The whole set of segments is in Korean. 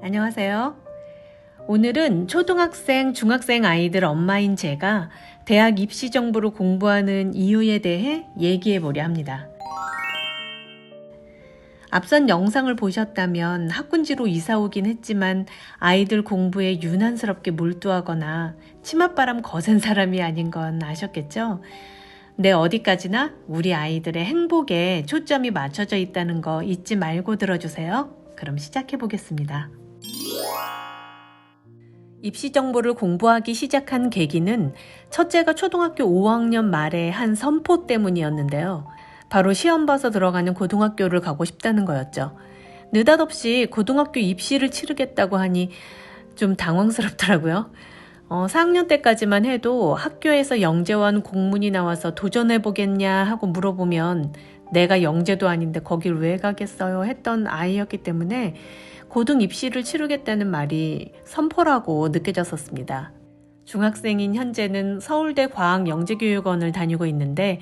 안녕하세요. 오늘은 초등학생, 중학생 아이들 엄마인 제가 대학 입시 정보를 공부하는 이유에 대해 얘기해 보려 합니다. 앞선 영상을 보셨다면 학군지로 이사 오긴 했지만 아이들 공부에 유난스럽게 몰두하거나 치맛바람 거센 사람이 아닌 건 아셨겠죠? 네, 어디까지나 우리 아이들의 행복에 초점이 맞춰져 있다는 거 잊지 말고 들어주세요. 그럼 시작해 보겠습니다. 입시 정보를 공부하기 시작한 계기는 첫째가 초등학교 5학년 말에 한 선포 때문이었는데요. 바로 시험 봐서 들어가는 고등학교를 가고 싶다는 거였죠. 느닷없이 고등학교 입시를 치르겠다고 하니 좀 당황스럽더라고요. 4학년 때까지만 해도 학교에서 영재원 공문이 나와서 도전해보겠냐 하고 물어보면 내가 영재도 아닌데 거길 왜 가겠어요 했던 아이였기 때문에 고등 입시를 치르겠다는 말이 선포라고 느껴졌었습니다. 중학생인 현재는 서울대 과학영재교육원을 다니고 있는데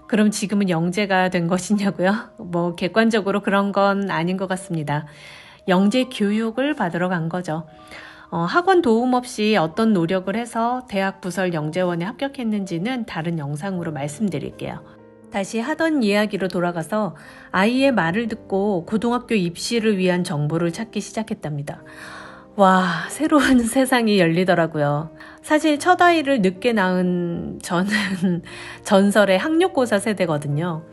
그럼 지금은 영재가 된 것이냐고요? 객관적으로 그런 건 아닌 것 같습니다. 영재 교육을 받으러 간 거죠. 학원 도움 없이 어떤 노력을 해서 대학 부설 영재원에 합격했는지는 다른 영상으로 말씀드릴게요. 다시 하던 이야기로 돌아가서 아이의 말을 듣고 고등학교 입시를 위한 정보를 찾기 시작했답니다. 와, 새로운 세상이 열리더라고요. 사실 첫 아이를 늦게 낳은 저는 전설의 학력고사 세대거든요.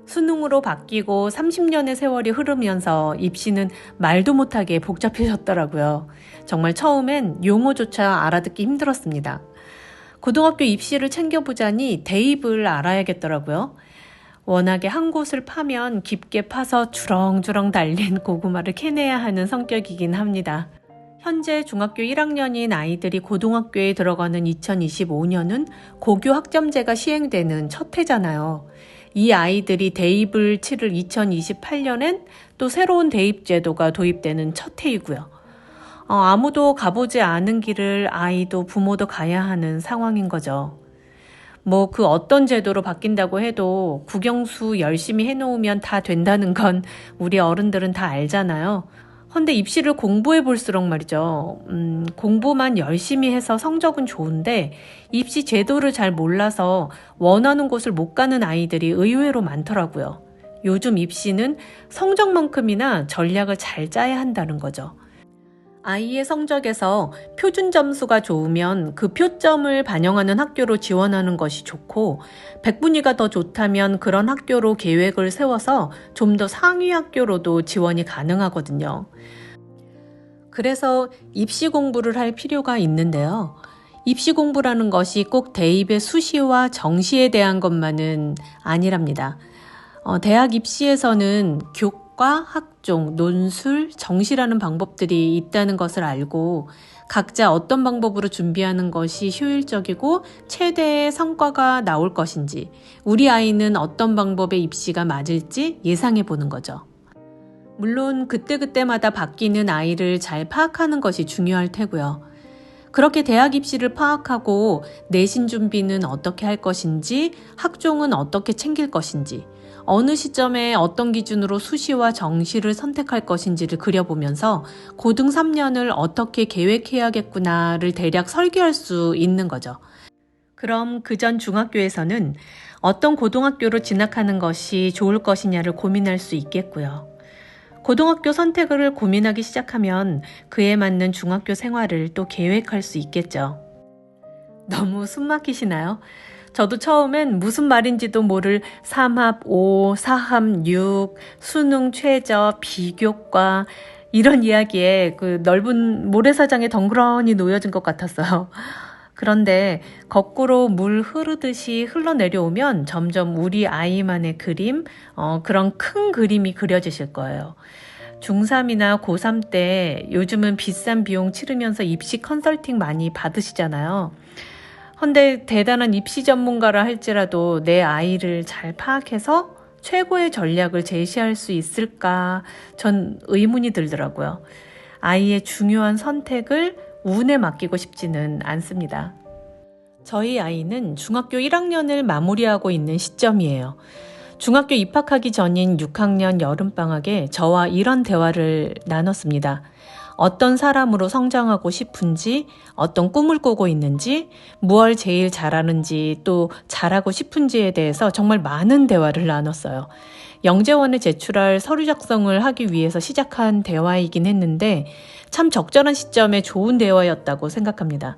수능으로 바뀌고 30년의 세월이 흐르면서 입시는 말도 못하게 복잡해졌더라고요. 정말 처음엔 용어조차 알아듣기 힘들었습니다. 고등학교 입시를 챙겨보자니 대입을 알아야겠더라고요. 워낙에 한 곳을 파면 깊게 파서 주렁주렁 달린 고구마를 캐내야 하는 성격이긴 합니다. 현재 중학교 1학년인 아이들이 고등학교에 들어가는 2025년은 고교 학점제가 시행되는 첫 해잖아요. 이 아이들이 대입을 치를 2028년엔 또 새로운 대입 제도가 도입되는 첫 해이고요. 아무도 가보지 않은 길을 아이도 부모도 가야 하는 상황인 거죠. 그 어떤 제도로 바뀐다고 해도 국영수 열심히 해놓으면 다 된다는 건 우리 어른들은 다 알잖아요. 근데 입시를 공부해 볼수록 말이죠. 공부만 열심히 해서 성적은 좋은데 입시 제도를 잘 몰라서 원하는 곳을 못 가는 아이들이 의외로 많더라고요. 요즘 입시는 성적만큼이나 전략을 잘 짜야 한다는 거죠. 아이의 성적에서 표준 점수가 좋으면 그 표점을 반영하는 학교로 지원하는 것이 좋고 100분위가 더 좋다면 그런 학교로 계획을 세워서 좀 더 상위 학교로도 지원이 가능하거든요. 그래서 입시 공부를 할 필요가 있는데요. 입시 공부라는 것이 꼭 대입의 수시와 정시에 대한 것만은 아니랍니다. 대학 입시에서는 교과, 학종, 논술, 정시라는 방법들이 있다는 것을 알고 각자 어떤 방법으로 준비하는 것이 효율적이고 최대의 성과가 나올 것인지 우리 아이는 어떤 방법의 입시가 맞을지 예상해 보는 거죠. 물론 그때그때마다 바뀌는 아이를 잘 파악하는 것이 중요할 테고요. 그렇게 대학 입시를 파악하고 내신 준비는 어떻게 할 것인지, 학종은 어떻게 챙길 것인지, 어느 시점에 어떤 기준으로 수시와 정시를 선택할 것인지를 그려보면서 고등 3년을 어떻게 계획해야겠구나를 대략 설계할 수 있는 거죠. 그럼 그전 중학교에서는 어떤 고등학교로 진학하는 것이 좋을 것이냐를 고민할 수 있겠고요. 고등학교 선택을 고민하기 시작하면 그에 맞는 중학교 생활을 또 계획할 수 있겠죠. 너무 숨 막히시나요? 저도 처음엔 무슨 말인지도 모를 3합 5, 4합 6, 수능 최저, 비교과 이런 이야기에 그 넓은 모래사장에 덩그러니 놓여진 것 같았어요. 그런데 거꾸로 물 흐르듯이 흘러내려오면 점점 우리 아이만의 그림, 그런 큰 그림이 그려지실 거예요. 중3이나 고3 때 요즘은 비싼 비용 치르면서 입시 컨설팅 많이 받으시잖아요. 근데 대단한 입시 전문가라 할지라도 내 아이를 잘 파악해서 최고의 전략을 제시할 수 있을까 전 의문이 들더라고요. 아이의 중요한 선택을 운에 맡기고 싶지는 않습니다. 저희 아이는 중학교 1학년을 마무리하고 있는 시점이에요. 중학교 입학하기 전인 6학년 여름방학에 저와 이런 대화를 나눴습니다. 어떤 사람으로 성장하고 싶은지, 어떤 꿈을 꾸고 있는지, 무엇을 제일 잘하는지, 또 잘하고 싶은지에 대해서 정말 많은 대화를 나눴어요. 영재원에 제출할 서류 작성을 하기 위해서 시작한 대화이긴 했는데 참 적절한 시점에 좋은 대화였다고 생각합니다.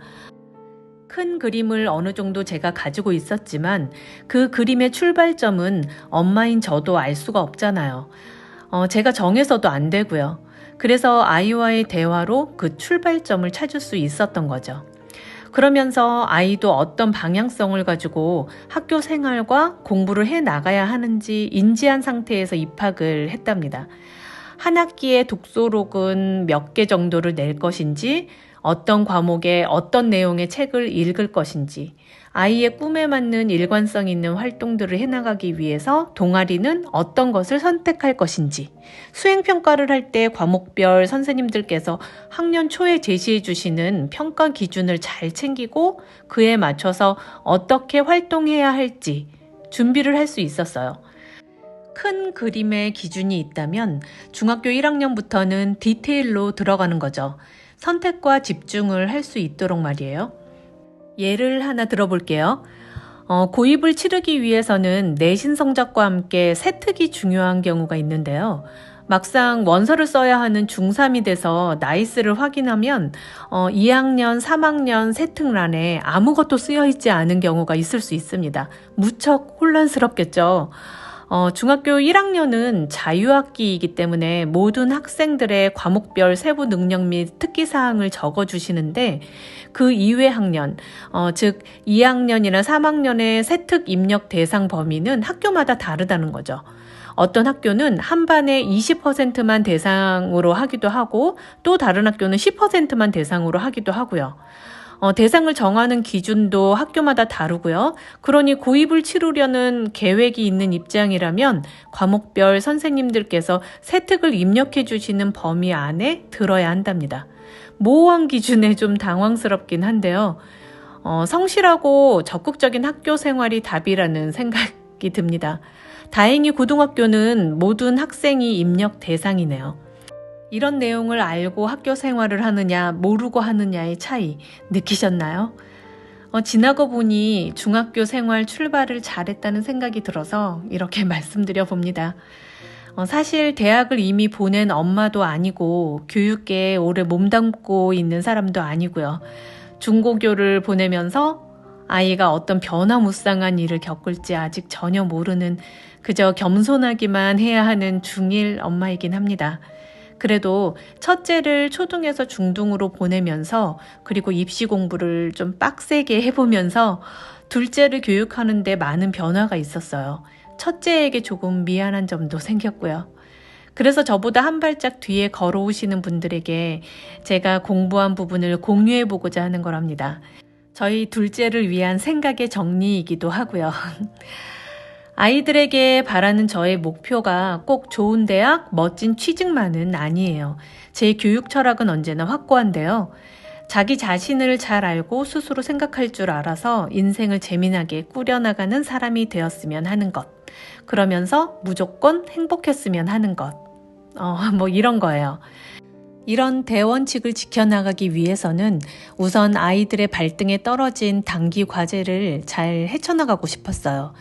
큰 그림을 어느 정도 제가 가지고 있었지만 그 그림의 출발점은 엄마인 저도 알 수가 없잖아요. 제가 정해서도 안 되고요. 그래서 아이와의 대화로 그 출발점을 찾을 수 있었던 거죠. 그러면서 아이도 어떤 방향성을 가지고 학교 생활과 공부를 해 나가야 하는지 인지한 상태에서 입학을 했답니다. 한 학기에 독서록은 몇 개 정도를 낼 것인지, 어떤 과목에 어떤 내용의 책을 읽을 것인지, 아이의 꿈에 맞는 일관성 있는 활동들을 해나가기 위해서 동아리는 어떤 것을 선택할 것인지, 수행평가를 할 때 과목별 선생님들께서 학년 초에 제시해 주시는 평가 기준을 잘 챙기고 그에 맞춰서 어떻게 활동해야 할지 준비를 할 수 있었어요. 큰 그림의 기준이 있다면 중학교 1학년부터는 디테일로 들어가는 거죠. 선택과 집중을 할 수 있도록 말이에요. 예를 하나 들어볼게요. 고입을 치르기 위해서는 내신 성적과 함께 세특이 중요한 경우가 있는데요. 막상 원서를 써야 하는 중3이 돼서 나이스를 확인하면 2학년, 3학년 세특란에 아무것도 쓰여있지 않은 경우가 있을 수 있습니다. 무척 혼란스럽겠죠. 중학교 1학년은 자유학기이기 때문에 모든 학생들의 과목별 세부 능력 및 특기사항을 적어주시는데 그 이외 학년, 즉 2학년이나 3학년의 세특 입력 대상 범위는 학교마다 다르다는 거죠. 어떤 학교는 한 반에 20%만 대상으로 하기도 하고 또 다른 학교는 10%만 대상으로 하기도 하고요. 대상을 정하는 기준도 학교마다 다르고요. 그러니 고입을 치르려는 계획이 있는 입장이라면 과목별 선생님들께서 세특을 입력해 주시는 범위 안에 들어야 한답니다. 모호한 기준에 좀 당황스럽긴 한데요. 성실하고 적극적인 학교 생활이 답이라는 생각이 듭니다. 다행히 고등학교는 모든 학생이 입력 대상이네요. 이런 내용을 알고 학교 생활을 하느냐 모르고 하느냐의 차이 느끼셨나요? 지나고 보니 중학교 생활 출발을 잘했다는 생각이 들어서 이렇게 말씀드려 봅니다. 사실 대학을 이미 보낸 엄마도 아니고 교육계에 오래 몸담고 있는 사람도 아니고요. 중고교를 보내면서 아이가 어떤 변화무쌍한 일을 겪을지 아직 전혀 모르는 그저 겸손하기만 해야 하는 중1 엄마이긴 합니다. 그래도 첫째를 초등에서 중등으로 보내면서 그리고 입시 공부를 좀 빡세게 해보면서 둘째를 교육하는데 많은 변화가 있었어요. 첫째에게 조금 미안한 점도 생겼고요. 그래서 저보다 한 발짝 뒤에 걸어오시는 분들에게 제가 공부한 부분을 공유해보고자 하는 거랍니다. 저희 둘째를 위한 생각의 정리이기도 하고요. 아이들에게 바라는 저의 목표가 꼭 좋은 대학, 멋진 취직만은 아니에요. 제 교육 철학은 언제나 확고한데요. 자기 자신을 잘 알고 스스로 생각할 줄 알아서 인생을 재미나게 꾸려나가는 사람이 되었으면 하는 것. 그러면서 무조건 행복했으면 하는 것. 이런 거예요. 이런 대원칙을 지켜나가기 위해서는 우선 아이들의 발등에 떨어진 단기 과제를 잘 헤쳐나가고 싶었어요.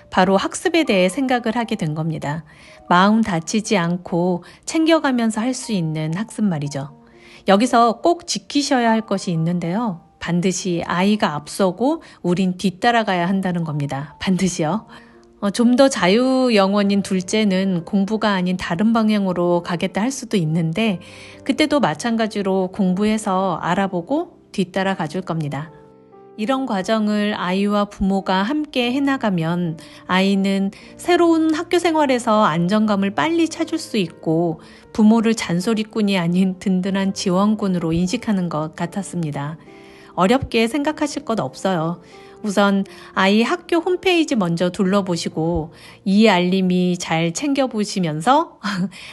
바로 학습에 대해 생각을 하게 된 겁니다. 마음 다치지 않고 챙겨가면서 할 수 있는 학습 말이죠. 여기서 꼭 지키셔야 할 것이 있는데요. 반드시 아이가 앞서고 우린 뒤따라가야 한다는 겁니다. 반드시요. 좀 더 자유 영혼인 둘째는 공부가 아닌 다른 방향으로 가겠다 할 수도 있는데 그때도 마찬가지로 공부해서 알아보고 뒤따라 가줄 겁니다. 이런 과정을 아이와 부모가 함께 해나가면 아이는 새로운 학교 생활에서 안정감을 빨리 찾을 수 있고 부모를 잔소리꾼이 아닌 든든한 지원군으로 인식하는 것 같았습니다. 어렵게 생각하실 것 없어요. 우선 아이 학교 홈페이지 먼저 둘러보시고 이 알림이 잘 챙겨보시면서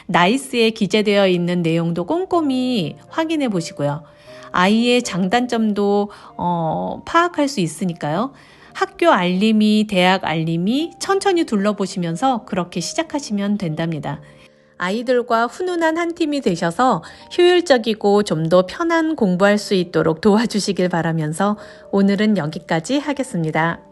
나이스에 기재되어 있는 내용도 꼼꼼히 확인해 보시고요. 아이의 장단점도 파악할 수 있으니까요. 학교 알림이, 대학 알림이 천천히 둘러보시면서 그렇게 시작하시면 된답니다. 아이들과 훈훈한 한 팀이 되셔서 효율적이고 좀 더 편한 공부할 수 있도록 도와주시길 바라면서 오늘은 여기까지 하겠습니다.